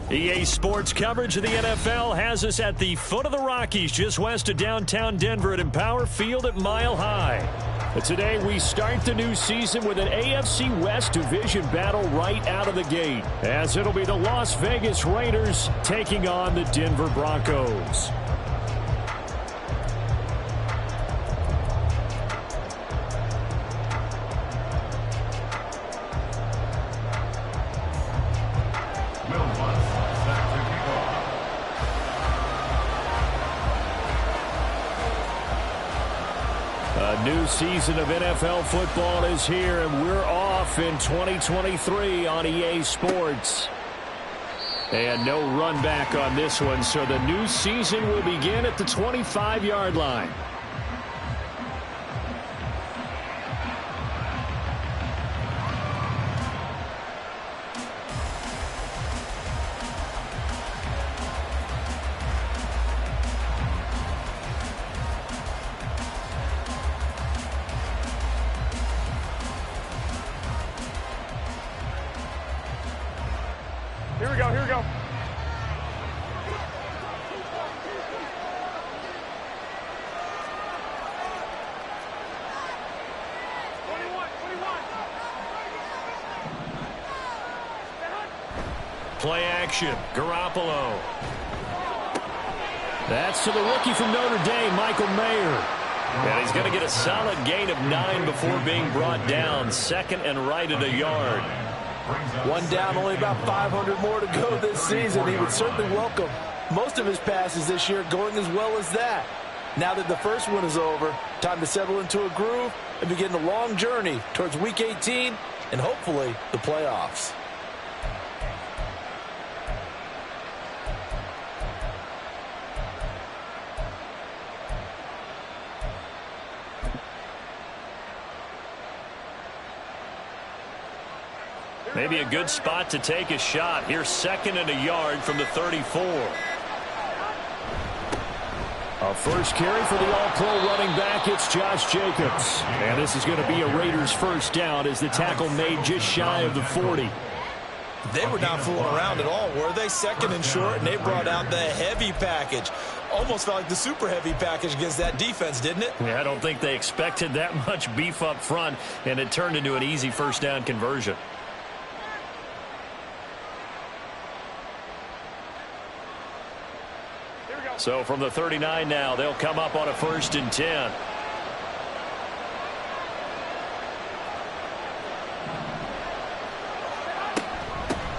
EA Sports coverage of the NFL has us at the foot of the Rockies, just west of downtown Denver at Empower Field at Mile High. But today we start the new season with an AFC West division battle right out of the gate, as it'll be the Las Vegas Raiders taking on the Denver Broncos. A new season of NFL football is here, and we're off in 2023 on EA Sports. And no run back on this one, so the new season will begin at the 25-yard line. Here we go, here we go. Play action, Garoppolo. That's to the rookie from Notre Dame, Michael Mayer. And he's going to get a solid gain of 9 before being brought down. Second and right at a yard. One down, only about 500 more to go this season. He would certainly welcome most of his passes this year going as well as that. Now that the first one is over, time to settle into a groove and begin the long journey towards Week 18 and hopefully the playoffs. Maybe a good spot to take a shot. Here's second and a yard from the 34. A first carry for the all-pro running back. It's Josh Jacobs. And this is going to be a Raiders first down as the tackle made just shy of the 40. They were not fooling around at all, were they? Second and short, and they brought out the heavy package. Almost felt like the super heavy package against that defense, didn't it? Yeah, I don't think they expected that much beef up front, and it turned into an easy first down conversion. So from the 39 now, they'll come up on a 1st and 10.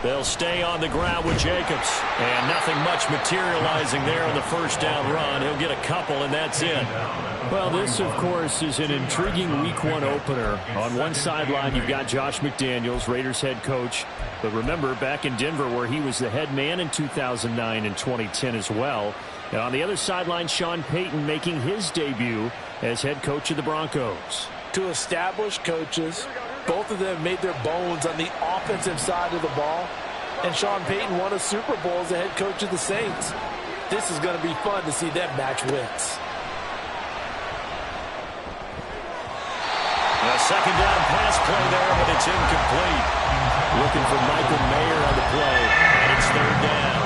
They'll stay on the ground with Jacobs. And nothing much materializing there on the first down run. He'll get a couple, and that's it. Well, this, of course, is an intriguing Week 1 opener. On one sideline, you've got Josh McDaniels, Raiders head coach. But remember, back in Denver where he was the head man in 2009 and 2010 as well. And on the other sideline, Sean Payton making his debut as head coach of the Broncos. Two established coaches. Both of them made their bones on the offensive side of the ball. And Sean Payton won a Super Bowl as the head coach of the Saints. This is going to be fun to see them match wits. A second down pass play there, but it's incomplete. Looking for Michael Mayer on the play, and it's third down.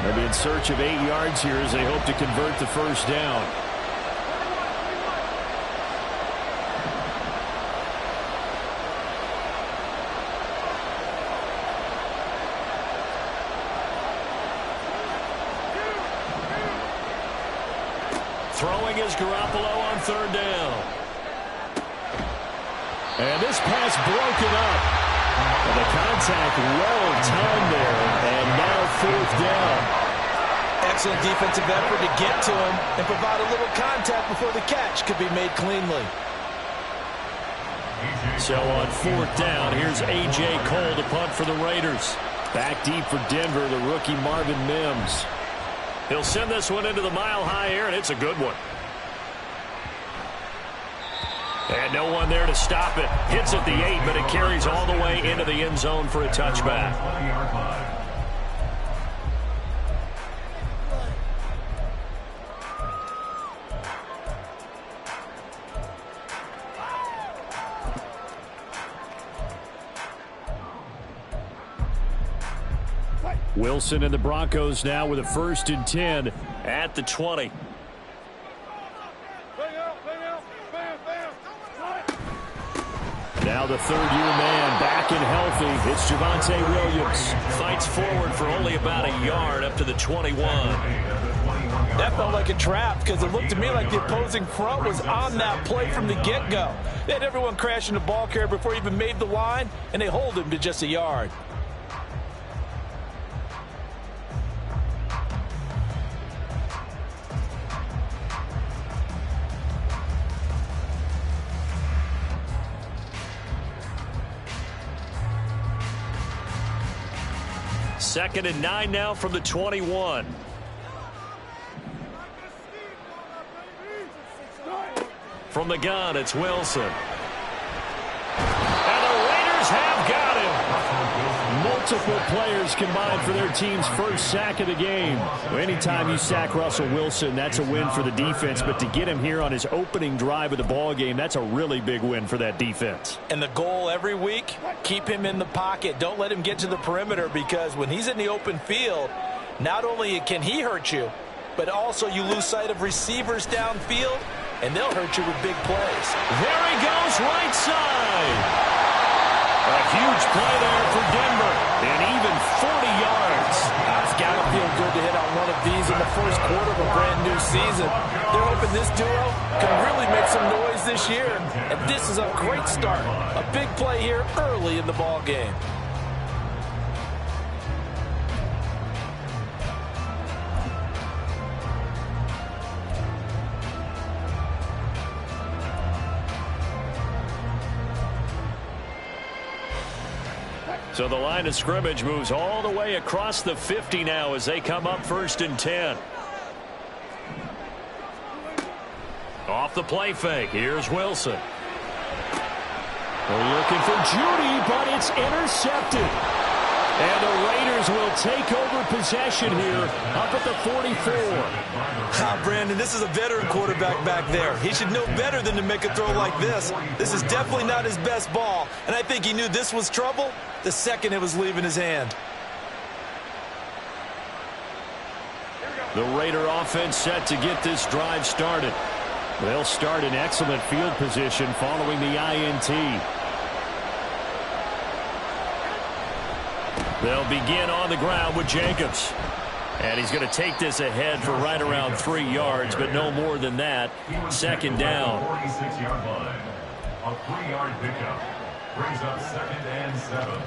They'll be in search of 8 yards here as they hope to convert the first down. Throwing is Garoppolo on third down. And this pass broken up. And the contact well timed there. And now fourth down. Excellent defensive effort to get to him and provide a little contact before the catch could be made cleanly. So on fourth down, here's A.J. Cole to punt for the Raiders. Back deep for Denver, the rookie Marvin Mims. He'll send this one into the mile-high air, and it's a good one. And no one there to stop it. Hits at the 8, but it carries all the way into the end zone for a touchback. Wilson and the Broncos now with a 1st and 10 at the 20. Now the third-year man back and healthy. It's Javonte Williams. Fights forward for only about a yard up to the 21. That felt like a trap because it looked to me like the opposing front was on that play from the get-go. They had everyone crashing the ball carrier before he even made the line, and they hold him to just a yard. Second and 9 now from the 21. From the gun, it's Wilson. And the Raiders have got him. Multiple players combined for their team's first sack of the game. Anytime you sack Russell Wilson, that's a win for the defense. But to get him here on his opening drive of the ball game, that's a really big win for that defense. And the goal every week, keep him in the pocket. Don't let him get to the perimeter, because when he's in the open field, not only can he hurt you, but also you lose sight of receivers downfield, and they'll hurt you with big plays. There he goes, right side. A huge play there for Denver, and even 40 yards. It's got to feel good to hit on one of these in the first quarter of a brand new season. They're hoping this duo can really make some noise this year, and this is a great start. A big play here early in the ball game. So the line of scrimmage moves all the way across the 50 now as they come up 1st and 10. Off the play fake. Here's Wilson. They're looking for Judy, but it's intercepted. And the Raiders will take over possession here up at the 44. Brandon, this is a veteran quarterback back there. He should know better than to make a throw like this. This is definitely not his best ball, and I think he knew this was trouble the second it was leaving his hand. The Raider offense set to get this drive started. They'll start in excellent field position following the INT. They'll begin on the ground with Jacobs. And he's going to take this ahead for right around 3 yards, but no more than that. 2nd down. 46-yard line. A 3-yard pickup brings up 2nd and 7.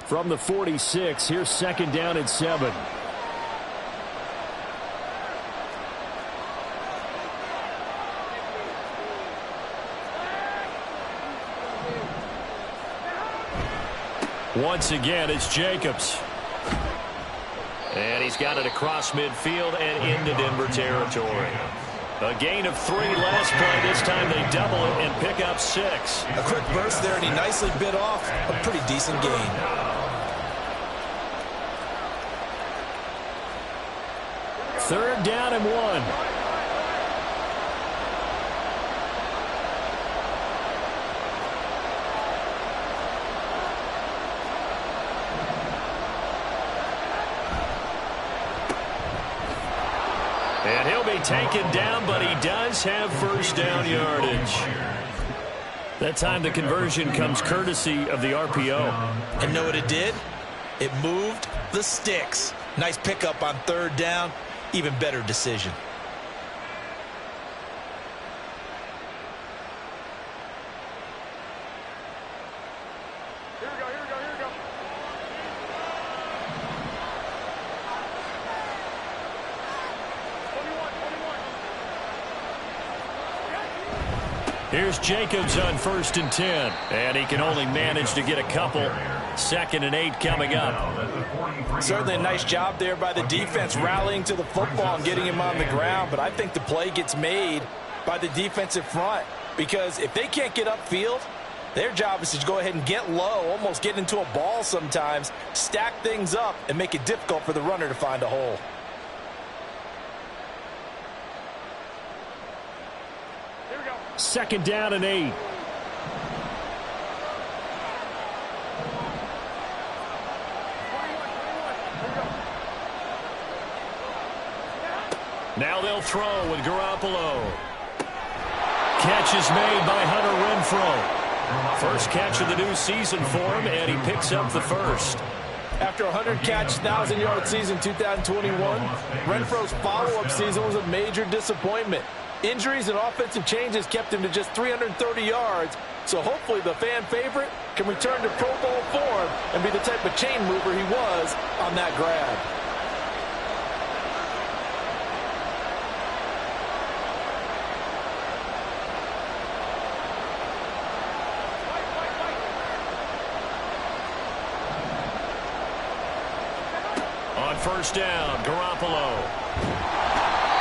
From the 46, here's 2nd down and 7. Once again, it's Jacobs. And he's got it across midfield and into Denver territory. A gain of 3 last play. This time they double it and pick up 6. A quick burst there, and he nicely bit off a pretty decent gain. 3rd down and 1. And he'll be taken down, but he does have 1st down yardage. That time the conversion comes courtesy of the RPO. And know what it did? It moved the sticks. Nice pickup on 3rd down. Even better decision. Here's Jacobs on 1st and 10. And he can only manage to get a couple. 2nd and 8 coming up. Certainly a nice job there by the defense rallying to the football and getting him on the ground. But I think the play gets made by the defensive front. Because if they can't get upfield, their job is to go ahead and get low, almost get into a ball sometimes, stack things up, and make it difficult for the runner to find a hole. Here we go. 2nd down and 8. Now they'll throw with Garoppolo. Catch is made by Hunter Renfrow. First catch of the new season for him, and he picks up the first. After a 100-catch, 1,000-yard season 2021, Renfro's follow-up season was a major disappointment. Injuries and offensive changes kept him to just 330 yards, so hopefully the fan favorite can return to Pro Bowl form and be the type of chain mover he was on that grab. On 1st down, Garoppolo.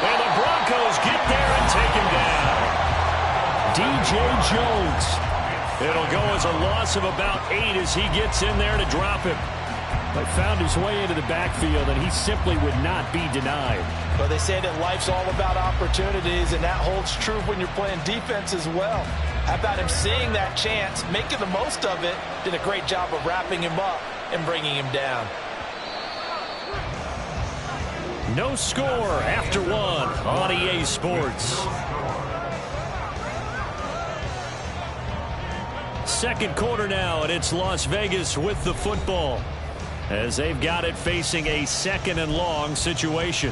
And the Broncos get there and take him down. DJ Jones. It'll go as a loss of about 8 as he gets in there to drop him. But found his way into the backfield, and he simply would not be denied. But they say that life's all about opportunities, and that holds true when you're playing defense as well. How about him seeing that chance, making the most of it, did a great job of wrapping him up and bringing him down. No score after 1 on EA Sports. 2nd quarter now, and it's Las Vegas with the football as they've got it facing a 2nd and long situation.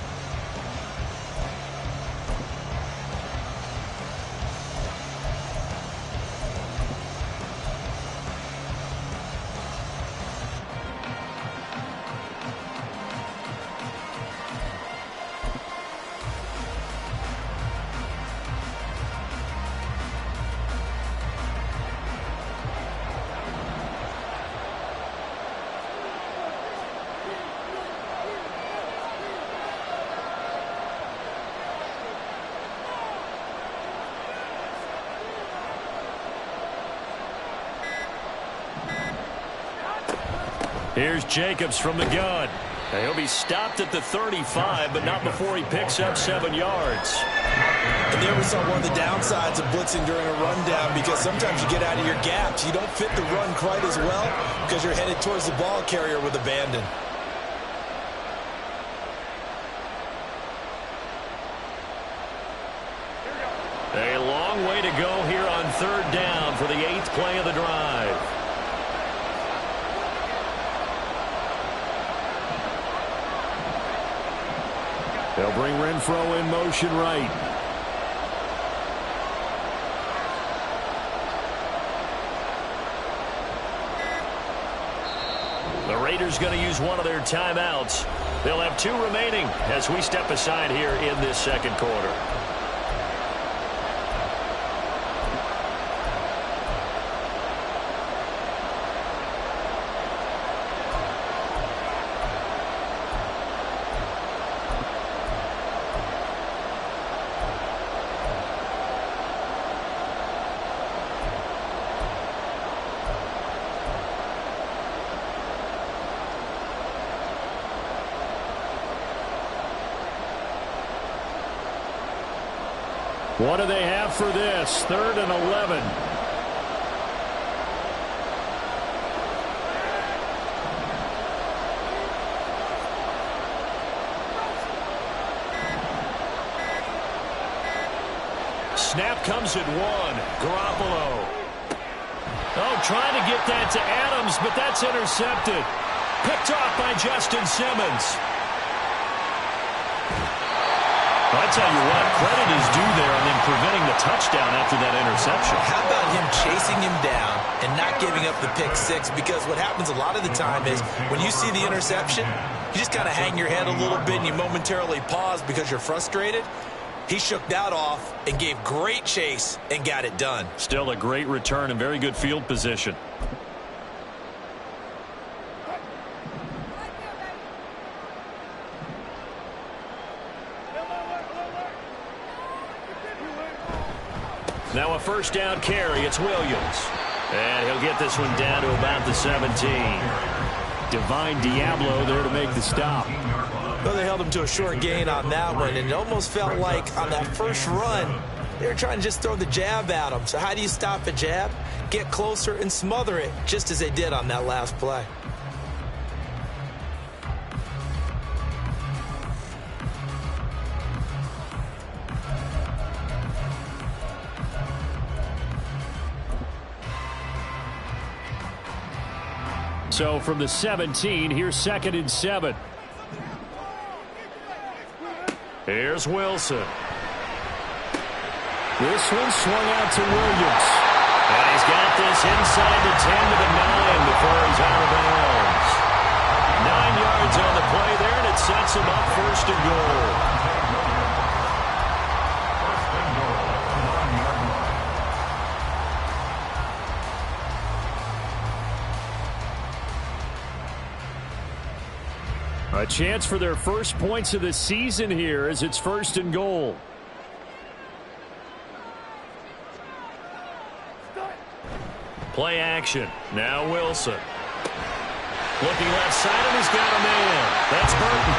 Here's Jacobs from the gun. He'll be stopped at the 35, but not before he picks up 7 yards. And there we saw one of the downsides of blitzing during a rundown, because sometimes you get out of your gaps. You don't fit the run quite as well because you're headed towards the ball carrier with abandon. A long way to go here on 3rd down for the 8th play of the drive. They'll bring Renfrow in motion right. The Raiders going to use one of their timeouts. They'll have 2 remaining as we step aside here in this 2nd quarter. What do they have for this? 3rd and 11. Snap comes at 1. Garoppolo. Oh, trying to get that to Adams, but that's intercepted. Picked off by Justin Simmons. I tell you what, credit is due there on them preventing the touchdown after that interception. How about him chasing him down and not giving up the pick 6? Because what happens a lot of the time is when you see the interception, you just kind of hang your head a little bit and you momentarily pause because you're frustrated. He shook that off and gave great chase and got it done. Still a great return and very good field position. Now a first down carry. It's Williams. And he'll get this one down to about the 17. Divine Diablo there to make the stop. Well, they held him to a short gain on that one, and it almost felt like on that first run, they were trying to just throw the jab at him. So how do you stop a jab? Get closer and smother it, just as they did on that last play. So from the 17, here's 2nd and 7. Here's Wilson. This one swung out to Williams. And he's got this inside the 10 to the 9 before he's out of bounds. 9 yards on the play there, and it sets him up 1st and goal. A chance for their first points of the season here as it's 1st and goal. Play action. Now Wilson. Looking left side, and he's got a man. That's Burton.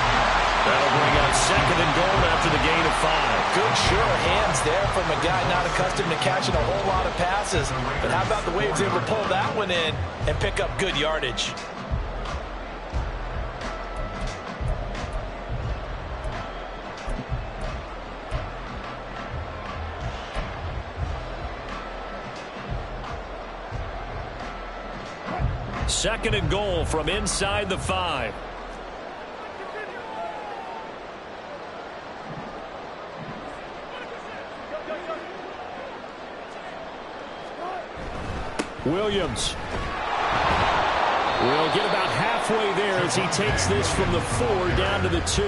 That'll bring up 2nd and goal after the gain of 5. Good sure hands there from a guy not accustomed to catching a whole lot of passes. But how about the way he was able to pull that one in and pick up good yardage? Second and goal from inside the 5. Williams will get about halfway there as he takes this from the 4 down to the 2.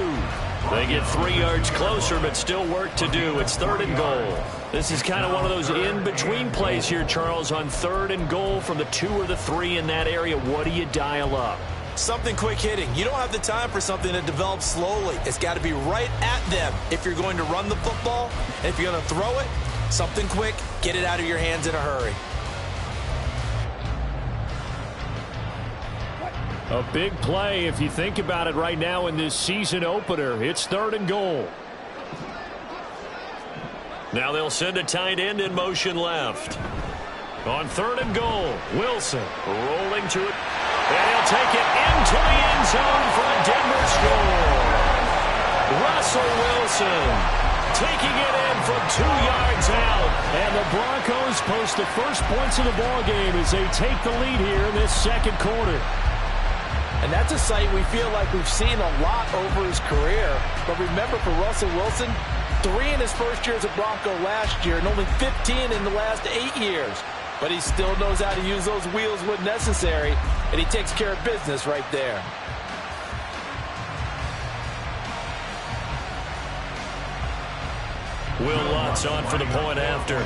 They get 3 yards closer, but still work to do. It's 3rd and goal. This is kind of one of those in-between plays here, Charles, on 3rd and goal from the 2 or the 3 in that area. What do you dial up? Something quick hitting. You don't have the time for something that develops slowly. It's got to be right at them if you're going to run the football. And if you're going to throw it, something quick, get it out of your hands in a hurry. A big play if you think about it right now in this season opener. It's 3rd and goal. Now they'll send a tight end in motion left. On 3rd and goal, Wilson rolling to it. And he'll take it into the end zone for a Denver score. Russell Wilson taking it in from 2 yards out. And the Broncos post the first points of the ballgame as they take the lead here in this 2nd quarter. And that's a sight we feel like we've seen a lot over his career. But remember, for Russell Wilson, 3 in his first year as a Bronco last year and only 15 in the last 8 years. But he still knows how to use those wheels when necessary, and he takes care of business right there. Will Lutz on for the point after.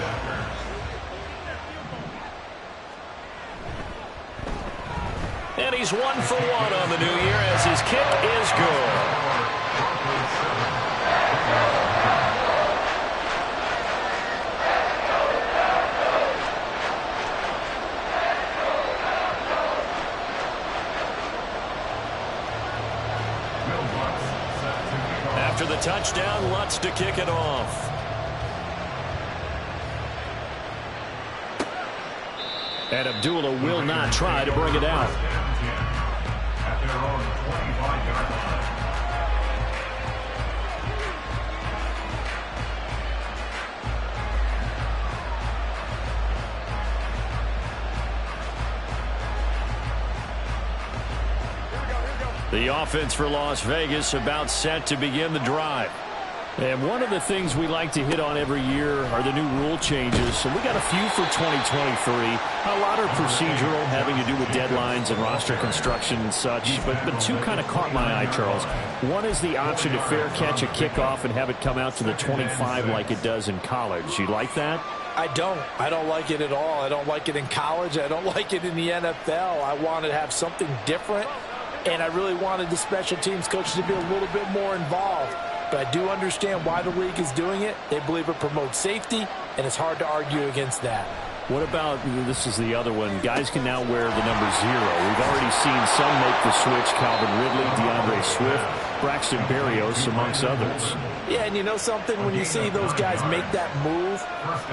And he's 1 for 1 on the new year as his kick is good. After the touchdown, Lutz to kick it off. And Abdullah will not try to bring it out. At their own 25-yard line. The offense for Las Vegas about set to begin the drive. And one of the things we like to hit on every year are the new rule changes. So we got a few for 2023. A lot are procedural, having to do with deadlines and roster construction and such, but two kind of caught my eye, Charles. One is the option to fair catch a kickoff and have it come out to the 25 like it does in college. You like that? I don't like it at all. I don't like it in college. I don't like it in the NFL. I want to have something different, and I really wanted the special teams coaches to be a little bit more involved. But I do understand why the league is doing it. They believe it promotes safety, and it's hard to argue against that. What about, this is the other one, guys can now wear the number 0. We've already seen some make the switch, Calvin Ridley, DeAndre Swift, Braxton Berrios, amongst others. Yeah, and you know something? When you see those guys make that move,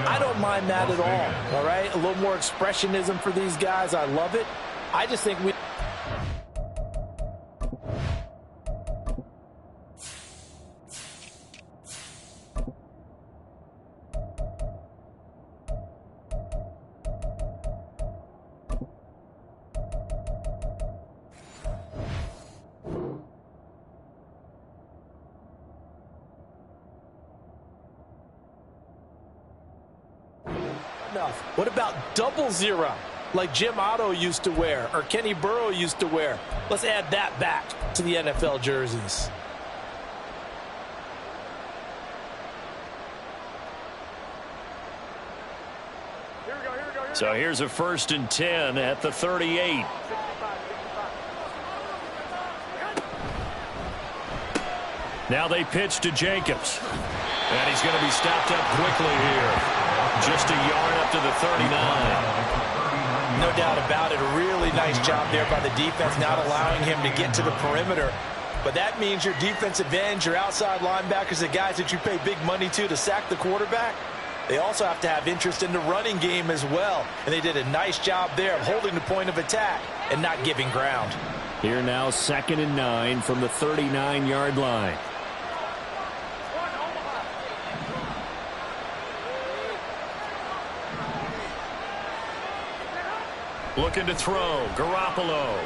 I don't mind that at all right? A little more expressionism for these guys. I love it. I just think we... What about 00, like Jim Otto used to wear or Kenny Burrow used to wear? Let's add that back to the NFL jerseys. So here's a 1st and 10 at the 38. Now they pitch to Jacobs. And he's going to be stopped up quickly here. Just a yard up to the 39. No doubt about it. A really nice job there by the defense, not allowing him to get to the perimeter. But that means your defensive ends, your outside linebackers, the guys that you pay big money to sack the quarterback, they also have to have interest in the running game as well. And they did a nice job there of holding the point of attack and not giving ground. Here now 2nd and 9 from the 39-yard line. Looking to throw, Garoppolo.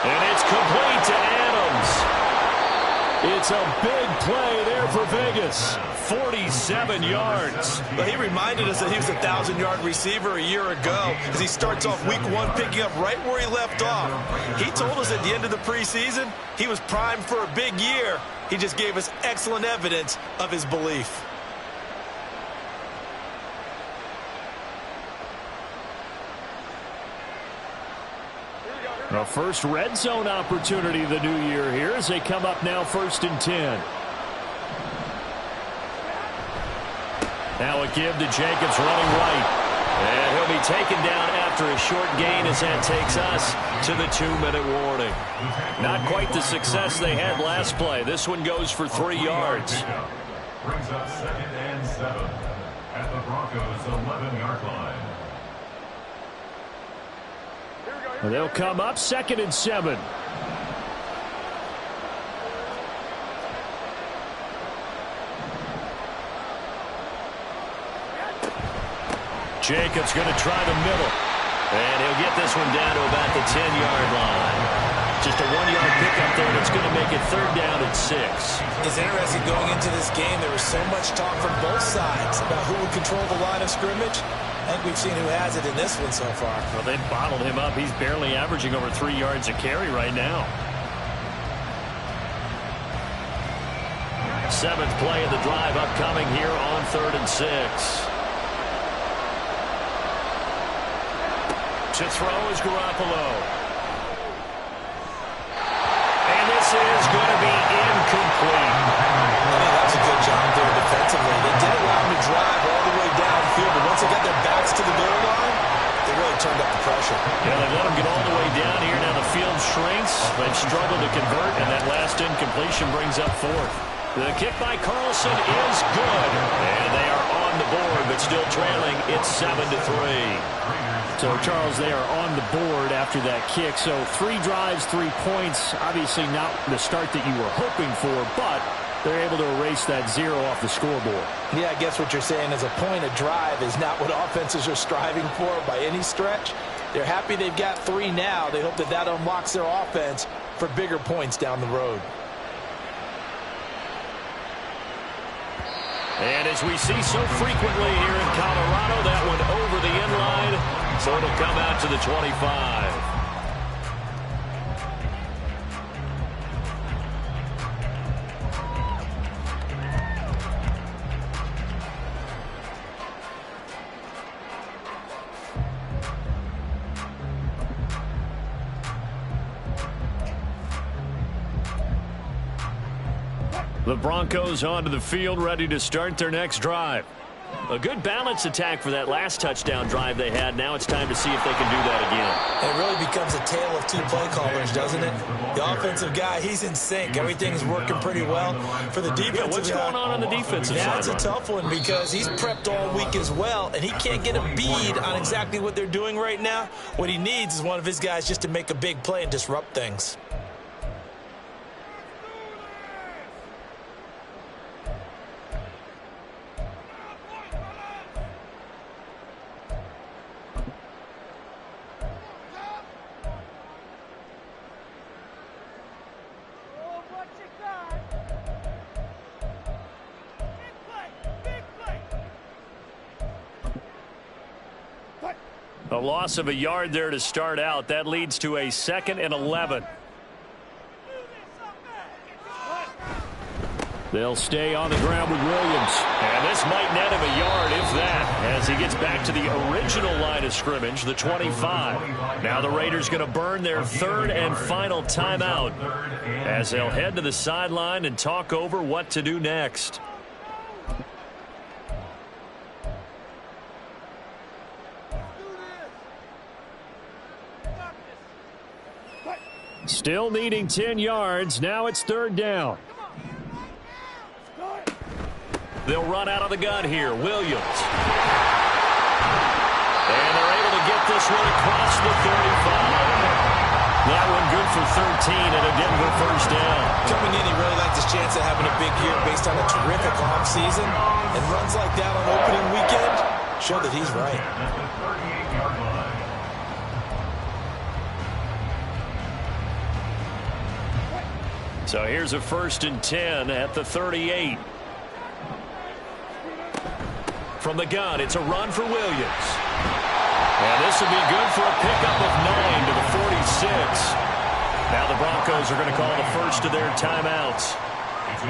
And it's complete to Adams. It's a big play there for Vegas. 47 yards. But he reminded us that he was a 1,000-yard receiver a year ago as he starts off week 1 picking up right where he left off. He told us at the end of the preseason he was primed for a big year. He just gave us excellent evidence of his belief. A first red zone opportunity the new year here as they come up now 1st and 10. Now a give to Jacobs running right. And he'll be taken down after a short gain as that takes us to the 2-minute warning. Not quite the success they had last play. This one goes for 3 yards. Brings up 2nd and 7 at the Broncos' 11-yard line. They'll come up 2nd and 7. Jacobs going to try the middle. And he'll get this one down to about the 10-yard line. Just a 1-yard pickup there, and it's going to make it 3rd down and 6. It's interesting going into this game. There was so much talk from both sides about who would control the line of scrimmage. I think we've seen who has it in this one so far. Well, they've bottled him up. He's barely averaging over 3 yards a carry right now. 7th play of the drive upcoming here on 3rd and 6. To throw is Garoppolo. And this is going to be incomplete. I think that's a good job there defensively. They did allow him to drive all the way downfield, but once they got their backs to the goal line, they really turned up the pressure. Yeah, they let him get all the way down here. Now the field shrinks. They've struggled to convert, and that last incompletion brings up 4th. The kick by Carlson is good. And they are on the board, but still trailing. It's 7-3. So, Charles, they are on the board after that kick. So 3 drives, 3 points. Obviously not the start that you were hoping for, but they're able to erase that 0 off the scoreboard. Yeah, I guess what you're saying is a point of drive is not what offenses are striving for by any stretch. They're happy they've got 3 now. They hope that that unlocks their offense for bigger points down the road. And as we see so frequently here in Colorado, that one over the end line, so it'll come out to the 25. The Broncos onto the field, ready to start their next drive. A good balance attack for that last touchdown drive they had. Now it's time to see if they can do that again. It really becomes a tale of two play callers, doesn't it? The offensive guy, he's in sync. Everything's working pretty well. For the defensive what's going on the defensive side? That's a tough one because he's prepped all week as well, and he can't get a bead on exactly what they're doing right now. What he needs is one of his guys just to make a big play and disrupt things. A loss of a yard there to start out. That leads to a 2nd and 11. They'll stay on the ground with Williams. And this might net him a yard, if that, as he gets back to the original line of scrimmage, the 25. Now the Raiders going to burn their 3rd and final timeout as they'll head to the sideline and talk over what to do next. Still needing 10 yards. Now it's 3rd down. They'll run out of the gun here. Williams. And they're able to get this one across the 35. That one good for 13 and a Denver 1st down. Coming in, he really liked his chance of having a big year based on a terrific offseason. And runs like that on opening weekend show that he's right. So here's a 1st and 10 at the 38. From the gun, it's a run for Williams. And this will be good for a pickup of 9 to the 46. Now the Broncos are going to call the first of their timeouts,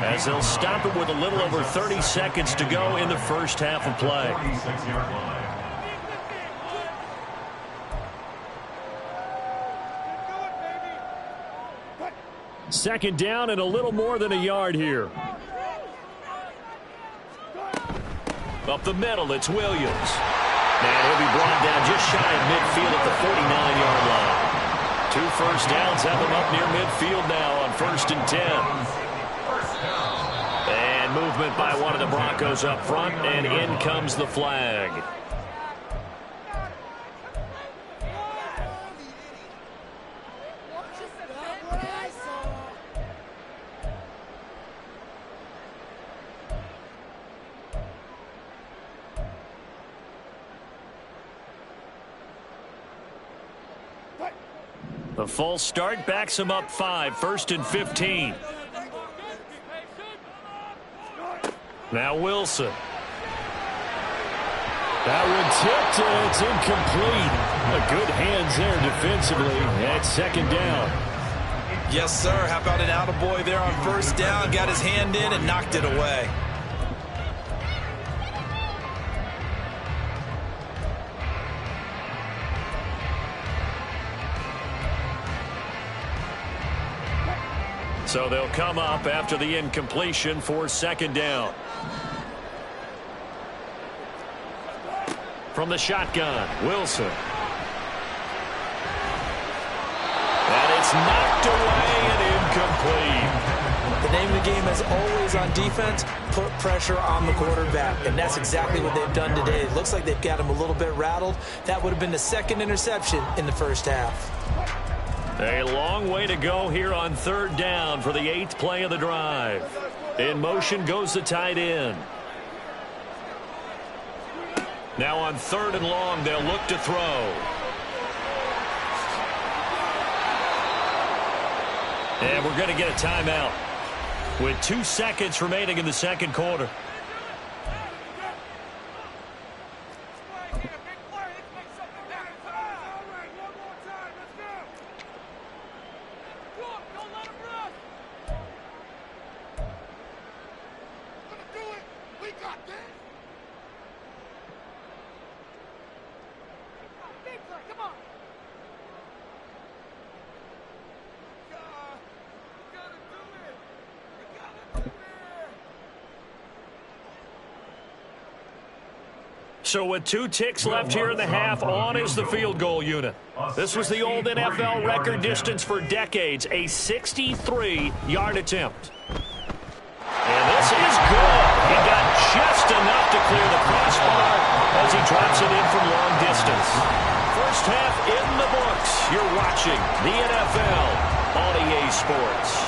as they'll stop it with a little over 30 seconds to go in the first half of play. 46-yard line. 2nd down and a little more than a yard here. Up the middle, it's Williams. And he'll be brought down just shy of midfield at the 49-yard line. 2 first downs have him up near midfield now on 1st and 10. And movement by one of the Broncos up front, and in comes the flag. The false start backs him up 5, 1st and 15. Now Wilson. That one tipped, and it's incomplete. A good hands there defensively at 2nd down. Yes, sir. How about an attaboy there on 1st down? Got his hand in and knocked it away. So they'll come up after the incompletion for 2nd down. From the shotgun, Wilson. And it's knocked away and incomplete. The name of the game is always on defense, put pressure on the quarterback. And that's exactly what they've done today. It looks like they've got him a little bit rattled. That would have been the 2nd interception in the first half. A long way to go here on 3rd down for the 8th play of the drive. In motion goes the tight end. Now on 3rd and long, they'll look to throw. And we're going to get a timeout with 2 seconds remaining in the 2nd quarter. So with 2 ticks left here in the half, on is the field goal unit. This was the old NFL record distance for decades, a 63-yard attempt. And this is good. He got just enough to clear the crossbar as he drops it in from long distance. First half in the books. You're watching the NFL on EA Sports.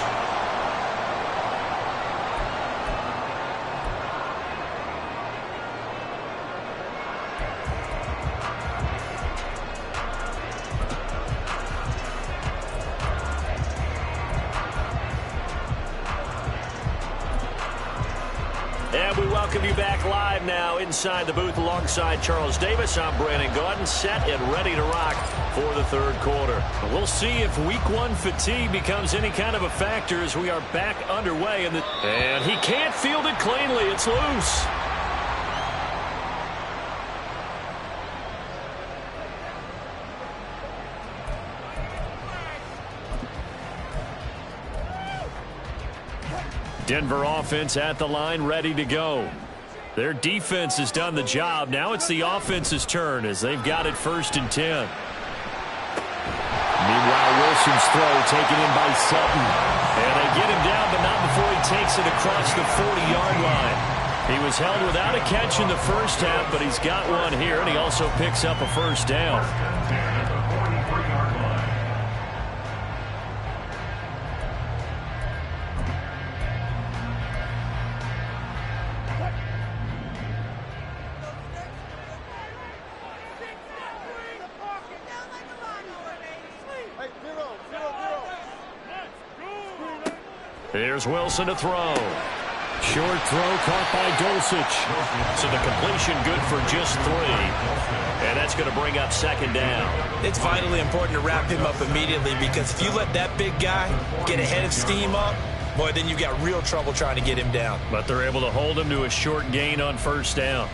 And we welcome you back live now inside the booth alongside Charles Davis. I'm Brandon Gaudin, set and ready to rock for the third quarter. We'll see if week 1 fatigue becomes any kind of a factor as we are back underway. And he can't field it cleanly. It's loose. Denver offense at the line, ready to go. Their defense has done the job. Now it's the offense's turn as they've got it 1st and 10. Meanwhile, Wilson's throw taken in by Sutton. And they get him down, but not before he takes it across the 40-yard line. He was held without a catch in the first half, but he's got one here, and he also picks up a first down. Here's Wilson to throw. Short throw caught by Dulcich. So the completion good for just 3. And that's going to bring up 2nd down. It's vitally important to wrap him up immediately because if you let that big guy get a head of steam up, boy, then you've got real trouble trying to get him down. But they're able to hold him to a short gain on 1st down.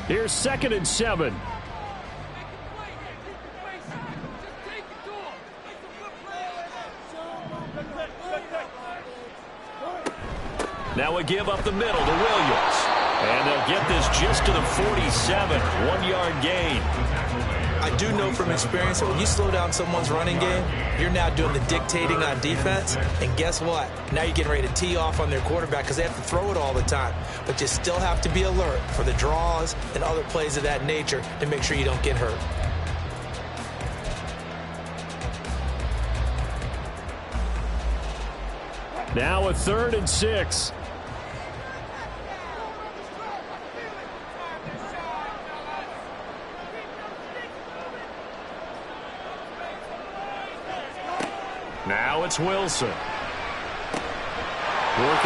Here's 2nd and 7. Now a give up the middle to Williams. And they'll get this just to the 47. 1-yard gain. I do know from experience that when you slow down someone's running game, you're now doing the dictating on defense. And guess what? Now you're getting ready to tee off on their quarterback because they have to throw it all the time. But you still have to be alert for the draws and other plays of that nature to make sure you don't get hurt. Now a 3rd and 6. Now it's Wilson. Working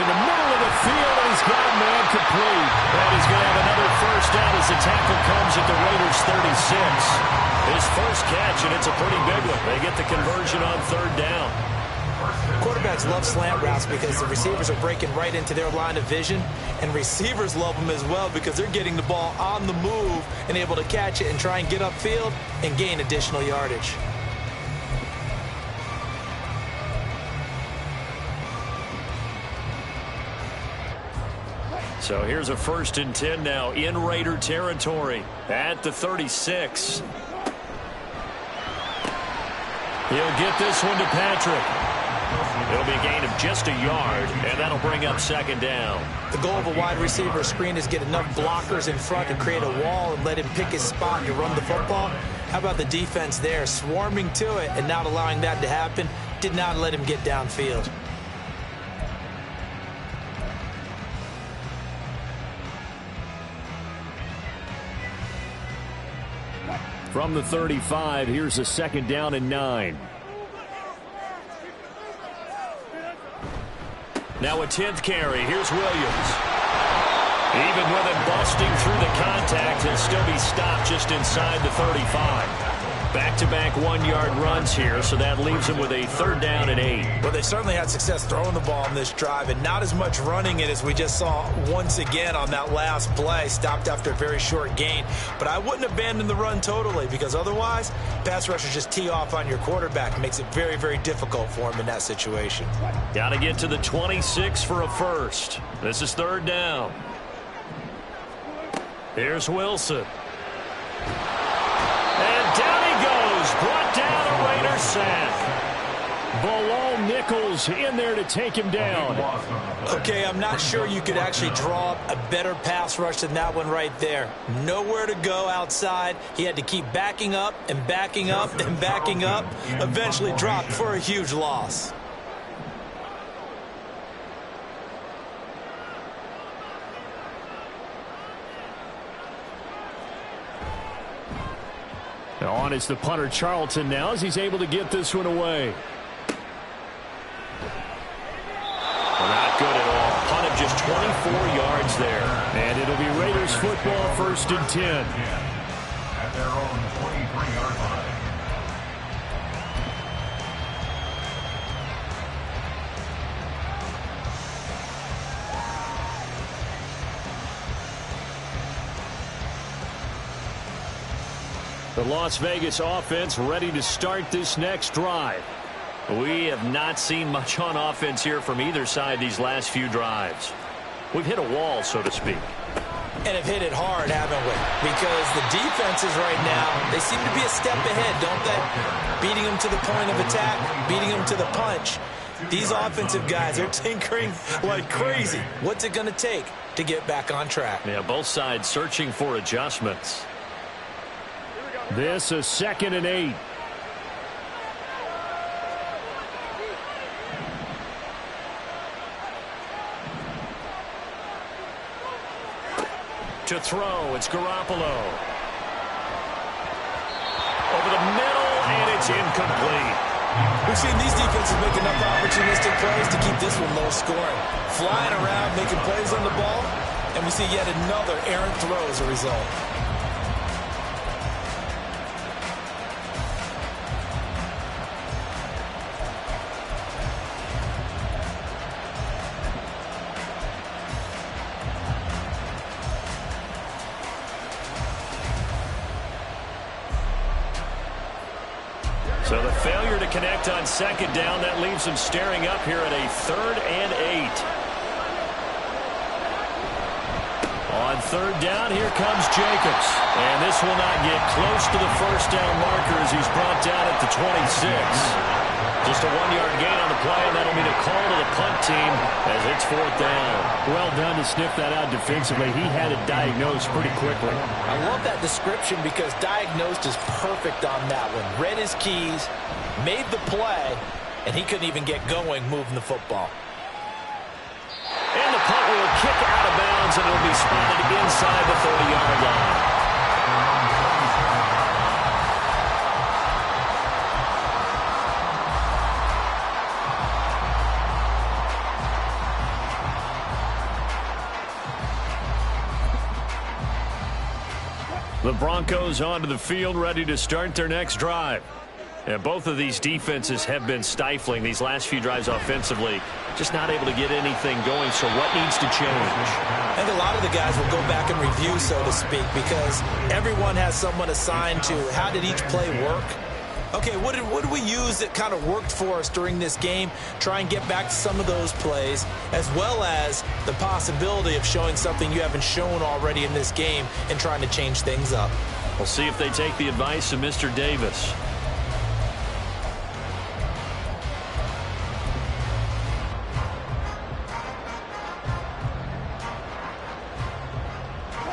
the middle of the field, and he's got a man complete. And he's going to have another first down as the tackle comes at the Raiders' 36. His first catch, and it's a pretty big one. They get the conversion on 3rd down. Quarterbacks love slant routes because the receivers are breaking right into their line of vision, and receivers love them as well because they're getting the ball on the move and able to catch it and try and get upfield and gain additional yardage. So here's a 1st and 10 now in Raider territory at the 36. He'll get this one to Patrick. It'll be a gain of just a yard, and that'll bring up 2nd down. The goal of a wide receiver screen is get enough blockers in front to create a wall and let him pick his spot to run the football. How about the defense there, swarming to it and not allowing that to happen? Did not let him get downfield. From the 35, here's a 2nd down and 9. Now a 10th carry. Here's Williams. Even with him busting through the contact, he'll still be stopped just inside the 35. Back-to-back one-yard runs here, so that leaves them with a 3rd down and 8. Well, they certainly had success throwing the ball in this drive, and not as much running it as we just saw once again on that last play. Stopped after a very short gain. But I wouldn't abandon the run totally, because otherwise, pass rushers just tee off on your quarterback. It makes it very, very difficult for him in that situation. Got to get to the 26 for a first. This is 3rd down. Here's Wilson. And down he goes. Brought down a Raider sack. Bilal Nichols in there to take him down. Okay, I'm not sure you could actually draw up a better pass rush than that one right there. Nowhere to go outside. He had to keep backing up and backing up and backing up. Eventually dropped for a huge loss. On is the punter Charlton now as he's able to get this one away. Well, not good at all. Punt of just 24 yards there. And it'll be Raiders football, 1st and 10. At their own 23-yard line. The Las Vegas offense ready to start this next drive. We have not seen much on offense here from either side these last few drives. We've hit a wall, so to speak. And have hit it hard, haven't we? Because the defenses right now, they seem to be a step ahead, don't they? Beating them to the point of attack, beating them to the punch. These offensive guys are tinkering like crazy. What's it going to take to get back on track? Yeah, both sides searching for adjustments. This is 2nd and 8. To throw, it's Garoppolo. Over the middle, and it's incomplete. We've seen these defenses make enough opportunistic plays to keep this one low scoring. Flying around, making plays on the ball, and we see yet another errant throw as a result. So the failure to connect on 2nd down, that leaves them staring up here at a 3rd and 8. On 3rd down, here comes Jacobs. And this will not get close to the 1st down marker as he's brought down at the 26. Just a 1-yard gain on the play, and that'll be the call to the punt team as it's 4th down. Well done to sniff that out defensively. He had it diagnosed pretty quickly. I love that description because diagnosed is perfect on that one. Read his keys, made the play, and he couldn't even get going moving the football. And the punt will kick out of bounds, and it'll be spotted inside the 30-yard line. The Broncos onto the field, ready to start their next drive. And both of these defenses have been stifling these last few drives offensively. Just not able to get anything going, so what needs to change? I think a lot of the guys will go back and review, so to speak, because everyone has someone assigned to how did each play work. Okay, what did we use that kind of worked for us during this game? Try and get back to some of those plays, as well as the possibility of showing something you haven't shown already in this game and trying to change things up. We'll see if they take the advice of Mr. Davis.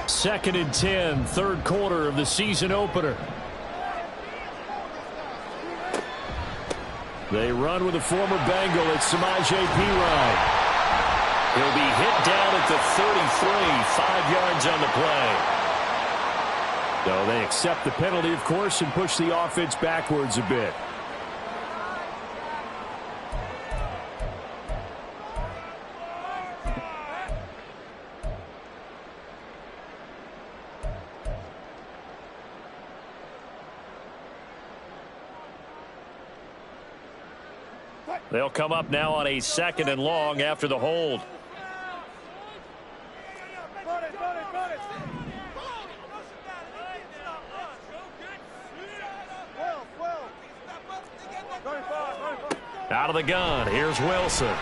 Second and 10, 3rd quarter of the season opener. They run with a former Bengal. It's Samaje Perine. He'll be hit down at the 33, 5 yards on the play. So they accept the penalty, of course, and push the offense backwards a bit. They'll come up now on a 2nd and long after the hold. Out of the gun, here's Wilson.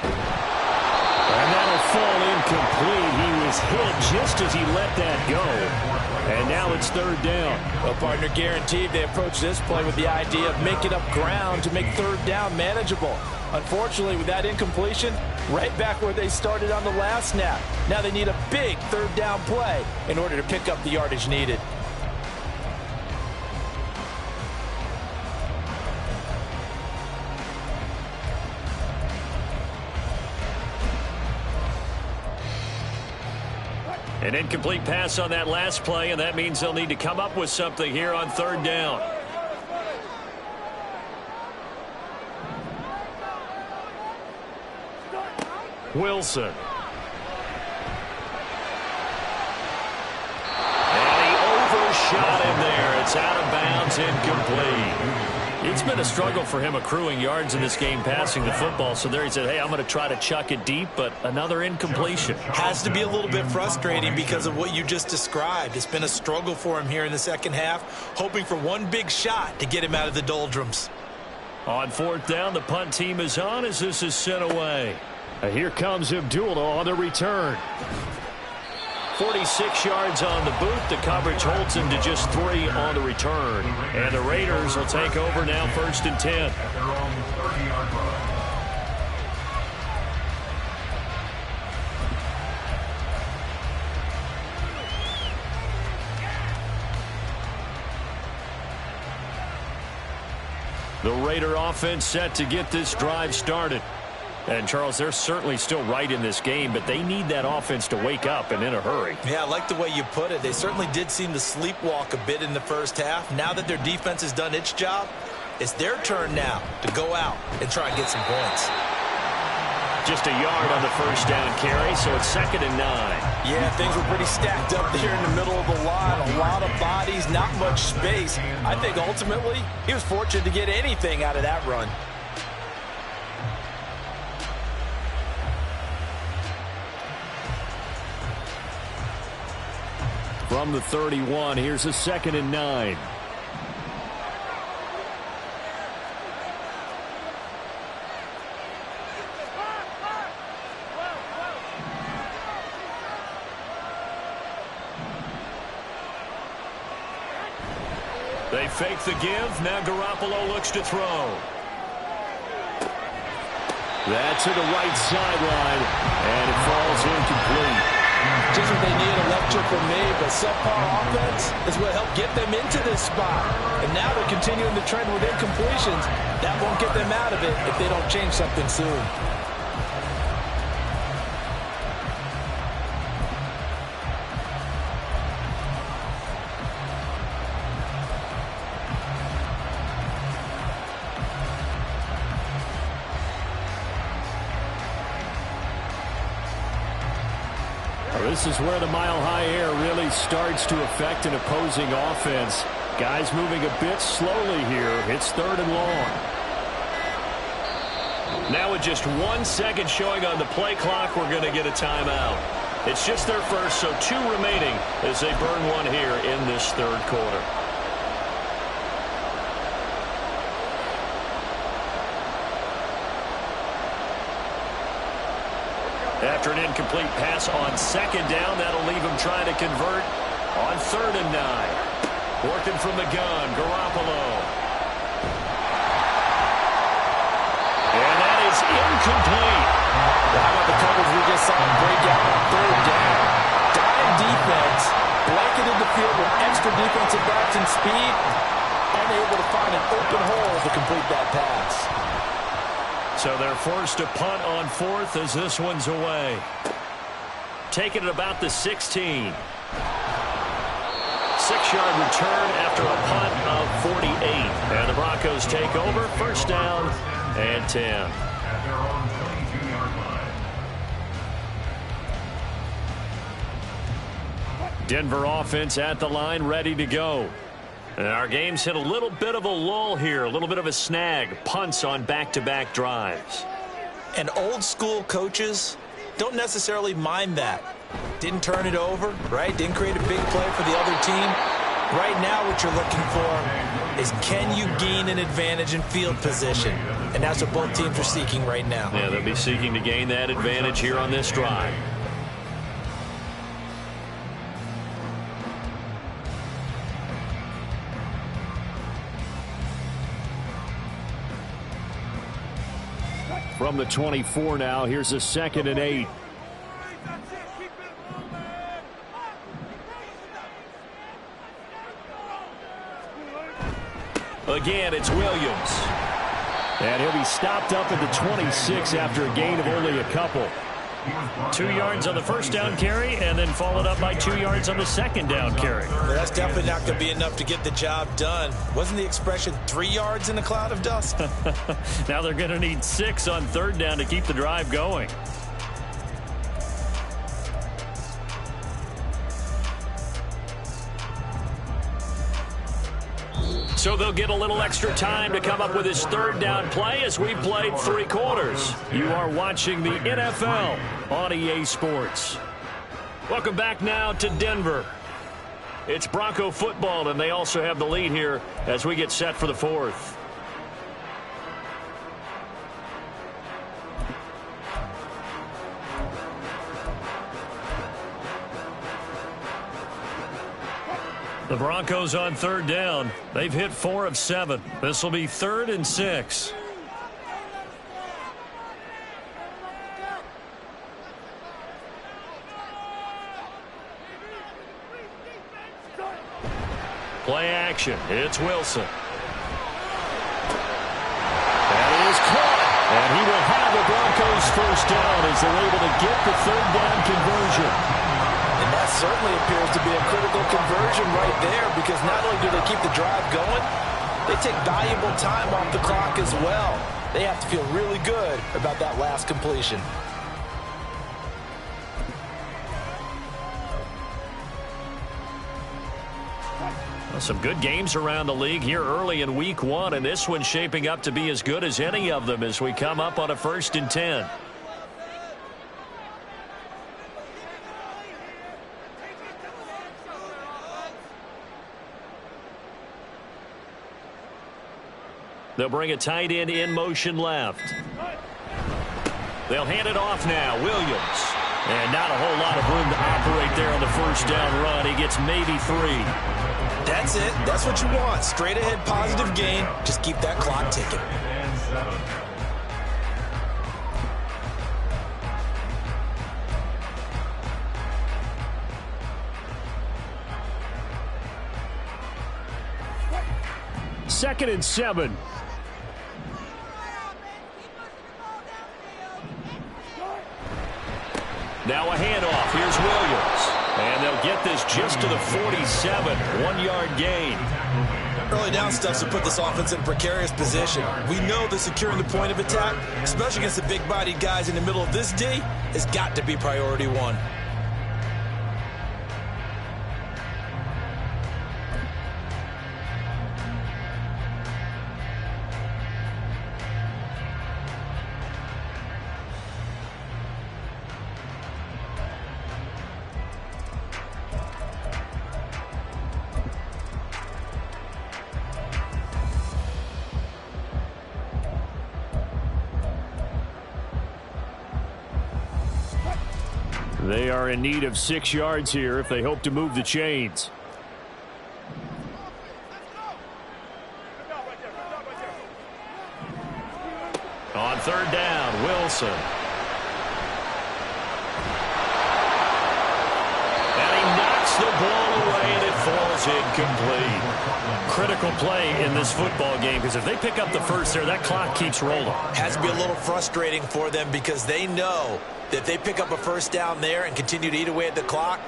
And that'll fall incomplete. He was hit just as he let that go. And now it's 3rd down. Well, partner, guaranteed they approach this play with the idea of making up ground to make 3rd down manageable. Unfortunately, with that incompletion, right back where they started on the last snap. Now they need a big 3rd down play in order to pick up the yardage needed. An incomplete pass on that last play, and that means they'll need to come up with something here on 3rd down. Wilson. And he overshot him there. It's out of bounds, incomplete. It's been a struggle for him accruing yards in this game passing the football. So there he said, hey, I'm going to try to chuck it deep, but another incompletion. Has to be a little bit frustrating because of what you just described. It's been a struggle for him here in the 2nd half, hoping for one big shot to get him out of the doldrums. On 4th down, the punt team is on as this is sent away. Here comes Abdullah on the return. 46 yards on the boot. The coverage holds him to just 3 on the return. And the Raiders will take over now 1st and 10. At their own 30-yard line. The Raider offense set to get this drive started. And, Charles, they're certainly still right in this game, but they need that offense to wake up and in a hurry. Yeah, I like the way you put it. They certainly did seem to sleepwalk a bit in the 1st half. Now that their defense has done its job, it's their turn now to go out and try and get some points. Just a yard on the 1st down carry, so it's 2nd and 9. Yeah, things were pretty stacked up there in the middle of the line. A lot of bodies, not much space. I think ultimately he was fortunate to get anything out of that run. From the 31, here's a 2nd and 9. They fake the give. Now Garoppolo looks to throw. That's to the right sideline, and it falls incomplete. Just what they need, a lecture from me, but subpar offense is what helped get them into this spot. And now they're continuing the trend with incompletions. That won't get them out of it if they don't change something soon. This is where the mile-high air really starts to affect an opposing offense. Guys moving a bit slowly here. It's 3rd and long. Now with just 1 second showing on the play clock, we're going to get a timeout. It's just their first, so 2 remaining as they burn one here in this 3rd quarter. After an incomplete pass on 2nd down, that'll leave him trying to convert on 3rd and 9. Working from the gun, Garoppolo. And that is incomplete. How about the coverage we just saw him break out on 3rd down? Dime defense, blanketed the field with extra defensive backs and speed, unable to find an open hole to complete that pass. So they're forced to punt on 4th as this one's away. Taking it about the 16. 6-yard return after a punt of 48. And the Broncos take over. 1st down and 10. At their own 22-yard line. Denver offense at the line, ready to go. And our game's hit a little bit of a lull here, a little bit of a snag. Punts on back-to-back drives. And old-school coaches don't necessarily mind that. Didn't turn it over, right? Didn't create a big play for the other team. Right now what you're looking for is, can you gain an advantage in field position? And that's what both teams are seeking right now. Yeah, they'll be seeking to gain that advantage here on this drive. From the 24 now, here's a 2nd and 8. Again, it's Williams. And he'll be stopped up at the 26 after a gain of only a couple. 2 yards on the first down carry, and then followed up by 2 yards on the second down carry. Well, that's definitely not going to be enough to get the job done. Wasn't the expression 3 yards in a cloud of dust? Now they're going to need 6 on 3rd down to keep the drive going. So they'll get a little extra time to come up with his 3rd down play as we played 3 quarters. You are watching the NFL on EA Sports. Welcome back now to Denver. It's Bronco football, and they also have the lead here as we get set for the 4th. The Broncos on 3rd down. They've hit 4 of 7. This will be 3rd and 6. Play action. It's Wilson. That is caught. And he will have the Broncos 1st down as they're able to get the 3rd down conversion. And that certainly appears to be a critical conversion right there, because not only do they keep the drive going, they take valuable time off the clock as well. They have to feel really good about that last completion. Well, some good games around the league here early in week 1, and this one's shaping up to be as good as any of them as we come up on a 1st and 10. They'll bring a tight end in motion left. They'll hand it off now. Williams. And not a whole lot of room to operate there on the 1st down run. He gets maybe 3. That's it. That's what you want. Straight ahead, positive gain. Just keep that clock ticking. Second and 7. Now a handoff. Here's Williams. And they'll get this just to the 47. 1-yard gain. Early down stuff to put this offense in a precarious position. We know that securing the point of attack, especially against the big-bodied guys in the middle of this D, has got to be priority 1. They are in need of 6 yards here if they hope to move the chains. On 3rd down, Wilson. And he knocks the ball away, and it falls incomplete. Critical play in this football game, because if they pick up the first there, that clock keeps rolling. Has to be a little frustrating for them, because they know that if they pick up a 1st down there and continue to eat away at the clock,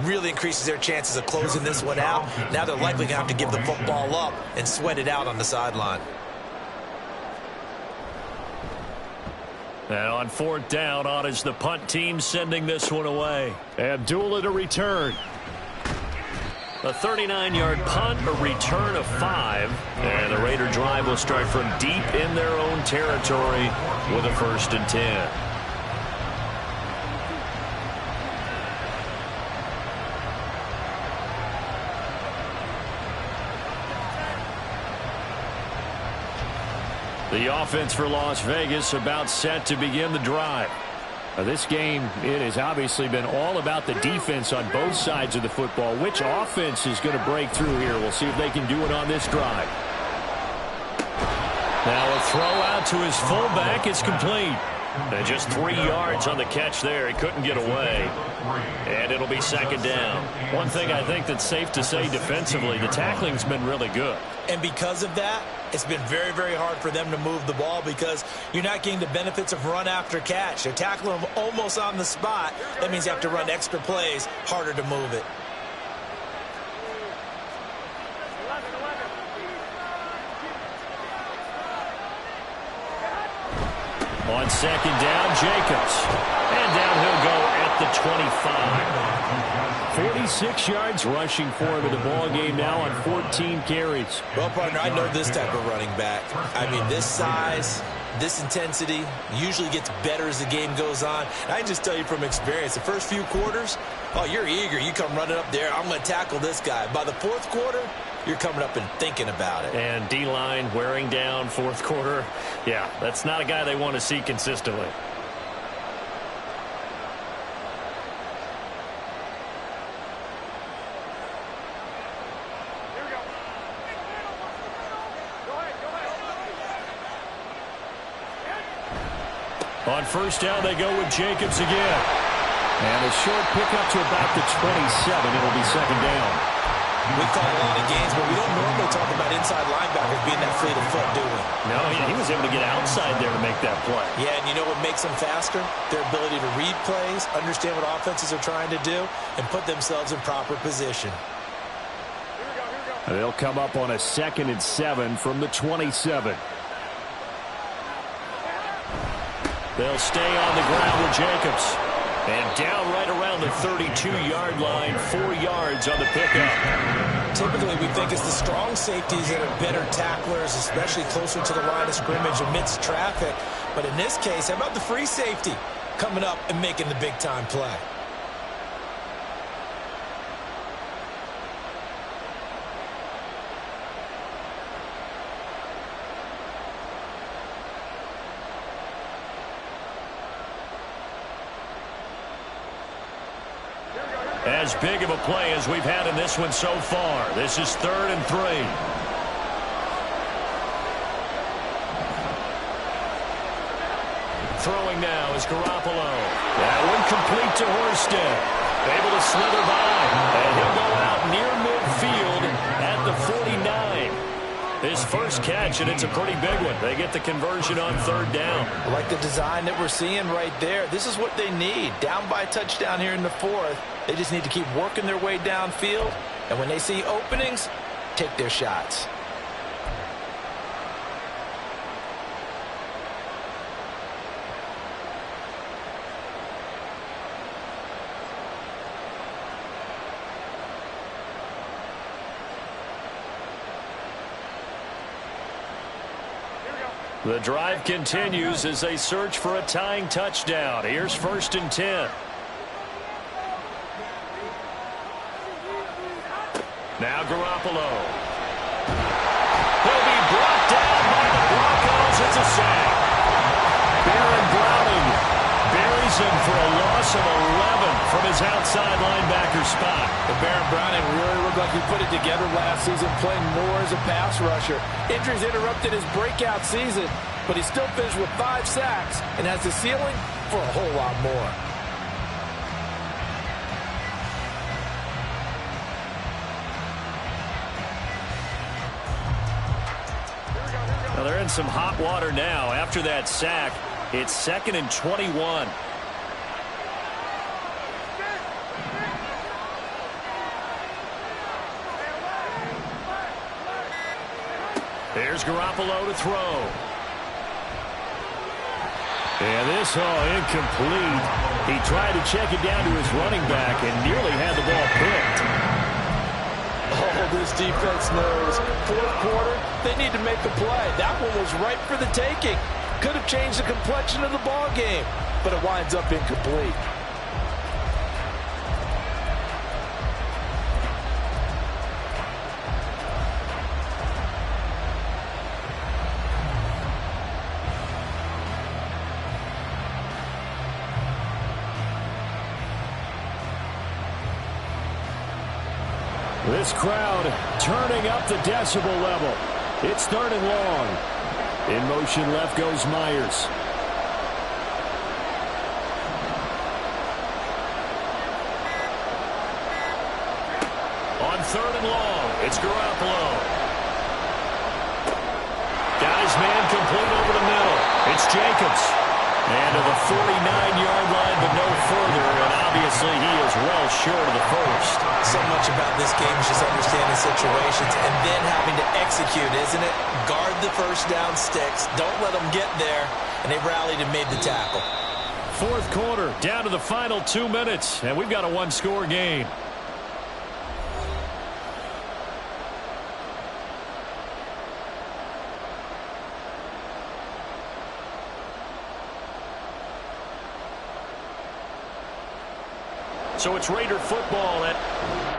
really increases their chances of closing this one out. Now they're likely going to have to give the football up and sweat it out on the sideline. And on 4th down, on is the punt team sending this one away. Abdullah to return. A 39-yard punt, a return of 5. And the Raider drive will start from deep in their own territory with a 1st and 10. The offense for Las Vegas about set to begin the drive. Now this game, it has obviously been all about the defense on both sides of the football. Which offense is going to break through here? We'll see if they can do it on this drive. Now a throw out to his fullback is complete. And just 3 yards on the catch there. He couldn't get away. And it'll be 2nd down. One thing I think that's safe to say defensively, the tackling's been really good. And because of that, it's been very, very hard for them to move the ball because you're not getting the benefits of run after catch. They're tackling them almost on the spot. That means you have to run extra plays, harder to move it. On 2nd down, Jacobs. And down he'll go at the 25. 46 yards rushing for him in the ball game now on 14 carries. Well, partner, I know this type of running back. I mean, this size, this intensity usually gets better as the game goes on. And I can just tell you from experience, the first few quarters, oh, you're eager. You come running up there, I'm going to tackle this guy. By the 4th quarter, you're coming up and thinking about it. And D-line wearing down 4th quarter. Yeah, that's not a guy they want to see consistently. On 1st down, they go with Jacobs again. And a short pickup to about the 27. It'll be 2nd down. We call a lot of games, but we don't normally talk about inside linebackers being that fleet of foot, do we? No, he was able to get outside there to make that play. Yeah, and you know what makes them faster? Their ability to read plays, understand what offenses are trying to do, and put themselves in proper position. They'll come up on a 2nd and 7 from the 27. They'll stay on the ground with Jacobs. And down right around the 32-yard line, 4 yards on the pickup. Typically, we think it's the strong safeties that are better tacklers, especially closer to the line of scrimmage amidst traffic. But in this case, how about the free safety coming up and making the big-time play? As big of a play as we've had in this one so far. This is 3rd and 3. Throwing now is Garoppolo. That one complete to Horsted. Able to slither by. And he'll go out near midfield at the 49. His first catch, and it's a pretty big one. They get the conversion on 3rd down. I like the design that we're seeing right there. This is what they need. Down by a touchdown here in the 4th. They just need to keep working their way downfield. And when they see openings, take their shots. The drive continues as they search for a tying touchdown. Here's 1st and 10. Now Garoppolo. He'll be brought down by the Broncos. It's a sack. Baron Browning buries him for a loss of 11 from his outside linebacker spot. The Baron Browning really looked like he put it together last season, playing more as a pass rusher. Injuries interrupted his breakout season, but he still finished with 5 sacks and has the ceiling for a whole lot more. Well, they're in some hot water now. After that sack, it's 2nd and 21. There's Garoppolo to throw. And this, incomplete. He tried to check it down to his running back and nearly had the ball picked. this defense knows. Fourth quarter, they need to make a play. That one was ripe for the taking. Could have changed the complexion of the ball game, but it winds up incomplete. This crowd turning up the decibel level. It's 3rd and long. In motion left goes Myers. On 3rd and long, it's Garoppolo. Got his man complete over the middle. It's Jacobs. And to the 49-yard line, but no further. And obviously, he is well short of the first. So much about this game is just understanding situations and then having to execute, isn't it? Guard the first down sticks. Don't let them get there. And they rallied and made the tackle. 4th quarter, down to the final 2 minutes. And we've got a one-score game. So it's Raider football at